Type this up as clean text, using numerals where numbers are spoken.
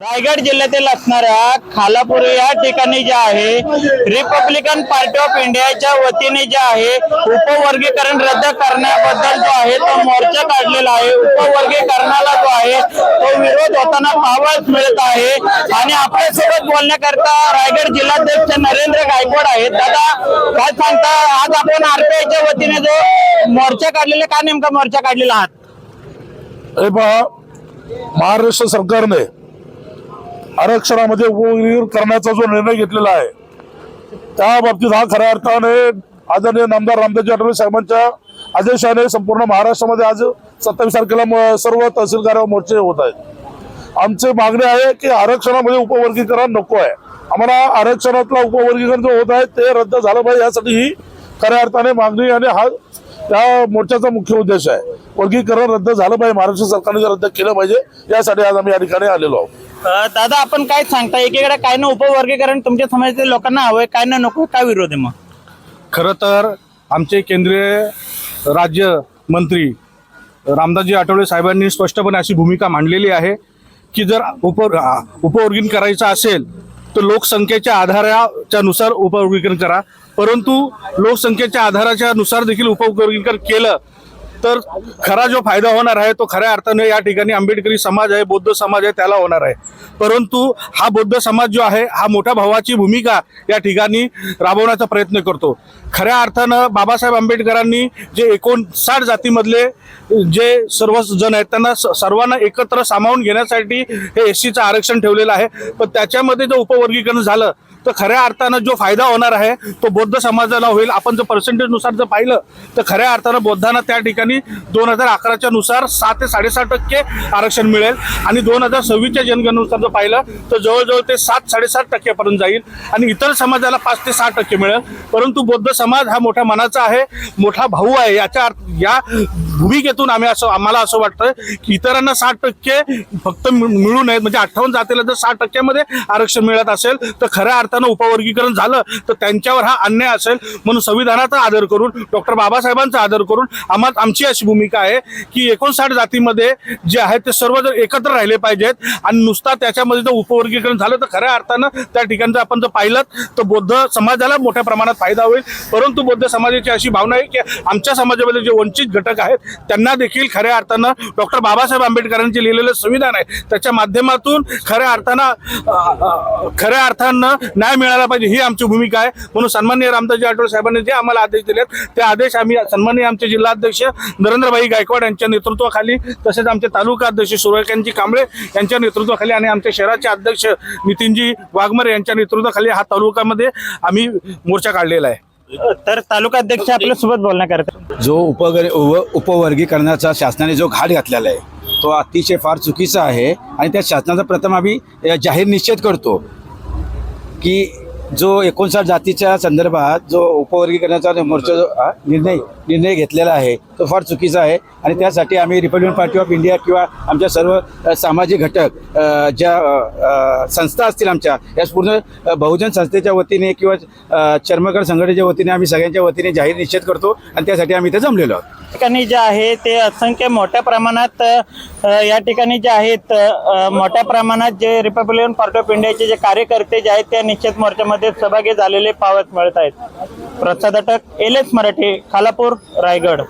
रायगड जिल्ह्यातील असणाऱ्या खालापूर या ठिकाणी जे आहे रिपब्लिकन पार्टी ऑफ इंडियाच्या वतीने जे आहे उपवर्गीकरण रद्द करण्याबद्दल जो आहे तो मोर्चा काढलेला आहे। उपवर्गीकरणाला जो आहे तो विरोध होताना पाहावयास मिळत आहे आणि आपल्यासोबत बोलण्याकरता रायगड जिल्हाध्यक्ष नरेंद्र गायकवाड आहेत। दादा, काय सांगता, आज आपण आरपीआयच्या वतीने जो मोर्चा काढलेला, का नेमका मोर्चा काढलेला आहात? महाराष्ट्र सरकारने आरक्षणामध्ये उपवर्गीकरण करण्याचा जो निर्णय घेतलेला आहे त्या बाबतीत हा खऱ्या अर्थाने आदरणीय नामदार रामदासजी आठवले साहेबांच्या आदेशाने संपूर्ण महाराष्ट्रामध्ये आज 27 तारखेला सर्व तहसील कार्यालय मोर्चे होत आहेत। आमची मागणी आहे की आरक्षणामध्ये उपवर्गीकरण नको आहे। आम्हाला आरक्षणातला उपवर्गीकरण जो होत आहे ते रद्द झालं पाहिजे, यासाठी ही खऱ्या अर्थाने मागणी आणि हा त्या मोर्चाचा मुख्य उद्देश आहे। वर्गीकरण रद्द झालं पाहिजे, महाराष्ट्र सरकारने रद्द केलं पाहिजे, यासाठी आज आम्ही या ठिकाणी आलेलो आहोत। दादा, आपण काय सांगता, एकीकडे काय ना उपवर्गीकरण तुमच्या समाजातील लोकांना हवंय, काय ना नको, काय विरोध आहे? मग खरं तर आमचे केंद्रीय राज्य मंत्री रामदासजी आठवले साहेबांनी स्पष्टपणे अशी भूमिका मांडलेली आहे की जर उपवर्गीकरण करायचं असेल तर लोकसंख्येच्या आधाराच्या नुसार उपवर्गीकरण करा, परंतु लोकसंख्येच्या आधाराच्या नुसार देखील उपवर्गीकरण केलं तर खरा जो फायदा होणार आहे तो खऱ्या अर्थाने या ठिकाणी आंबेडकरी समाज आहे, बौद्ध समाज आहे, त्याला होणार आहे। परंतु हा बौद्ध समाज जो आहे हा मोठ्या भावाची भूमिका या ठिकाणी राबवण्याचा प्रयत्न करतो। खऱ्या अर्थानं बाबासाहेब आंबेडकरांनी जे 59 जातीमधले जे सर्व जण आहेत त्यांना सर्वांना एकत्र सामावून घेण्यासाठी हे एससीचं आरक्षण ठेवलेलं आहे, पण त्याच्यामध्ये जर उपवर्गीकरण झालं तर खऱ्या अर्थानं जो फायदा होणार आहे तो बौद्ध समाजाला होईल। आपण जर पर्सेंटेज नुसार जर पाहिलं तर खऱ्या अर्थानं बौद्धांना त्या ठिकाणी 2011च्या नुसार 7 ते 7.5% आरक्षण मिळेल आणि 2026च्या जनगणनेनुसार जर पाहिलं तर जवळजवळ ते 7-7.5% पर्यंत जाईल आणि इतर समाजाला 5 ते 6% मिळेल। परंतु बौद्ध समाज हा मोठ्या मनाचा आहे, मोठा भाऊ आहे। या भूमिकेतून आम्हाला असं वाटतं की इतरांना 60% फक्त मिळू नयेत, म्हणजे 58 जातीला जर 60% मध्ये आरक्षण मिळत असेल तर खऱ्या अर्थानं उपवर्गीकरण झालं तर त्यांच्यावर हा अन्याय असेल। म्हणून संविधानाचा आदर करून, डॉक्टर बाबासाहेबांचा आदर करून आमची अशी भूमिका आहे की 59 जातीमध्ये जे आहेत ते सर्व जर एकत्र राहिले पाहिजेत आणि नुसता त्याच्यामध्ये जर उपवर्गीकरण झालं तर खऱ्या अर्थानं त्या ठिकाणी आपण जर पाहिलं तर बौद्ध समाजाला मोठ्या प्रमाणात फायदा होईल। परंतु बौद्ध समाजाची अशी भावना आहे की आमच्या समाजामध्ये जे वंचित घटक आहेत त्यांना देखील खऱ्या अर्थानं डॉक्टर बाबासाहेब आंबेडकरांचे लिहिलेलं संविधान आहे त्याच्या माध्यमातून खऱ्या अर्थानं न्याय मिळाला पाहिजे, ही आमची भूमिका आहे। म्हणून सन्माननीय रामदासजी आठवले साहेबांनी जे आम्हाला आदेश दिलेत ते आदेश आम्ही सन्माननीय आमचे जिल्हाध्यक्ष नरेंद्रभाई गायकवाड यांच्या नेतृत्वाखाली, तसेच आमचे तालुका अध्यक्ष सूर्यकांतजी कांबळे यांच्या नेतृत्वाखाली आणि आमच्या शहराचे अध्यक्ष नितीनजी वाघमारे यांच्या नेतृत्वाखाली हा तालुक्यामध्ये आम्ही मोर्चा काढलेला आहे। तर तालुका अध्यक्ष आपल्यासोबत बोलण्याकरता जो उपवर्गीकरणाचा शासनाने जो घाट घातलेला आहे तो अतिशय फार चुकीचा आहे आणि त्या शासनाचा प्रथम आम्ही जाहीर निषेध करतो की जो 59 जातीच्या संदर्भात जो उपवर्गीकरणाचा मोर्चा निर्णय घेतलेला आहे तो फार चुकीचा आहे आणि त्यासाठी आम्ही रिपब्लिकन पार्टी ऑफ इंडिया किंवा आमच्या सर्व सामाजिक घटक ज्या संस्था असतील आमच्या या पूर्ण बहुजन संस्थेच्या वतीने किंवा चर्मकार संघटनेच्या वतीने आम्ही सगळ्यांच्या वतीने जाहीर निषेध करतो आणि त्यासाठी आम्ही इथे जमलेलो आहोत। ठिकाणी जे आहे ते असंख्य मोठ्या प्रमाणात या ठिकाणी जे आहेत मोठ्या प्रमाणात जे रिपब्लिकन पार्टी ऑफ इंडियाचे जे कार्यकर्ते जे आहेत त्या निश्चित मोर्चामध्ये सहभागी झालेले पाहावयास मिळत आहेत। प्रसाद अटक, LS मराठी, खालापूर, रायगड।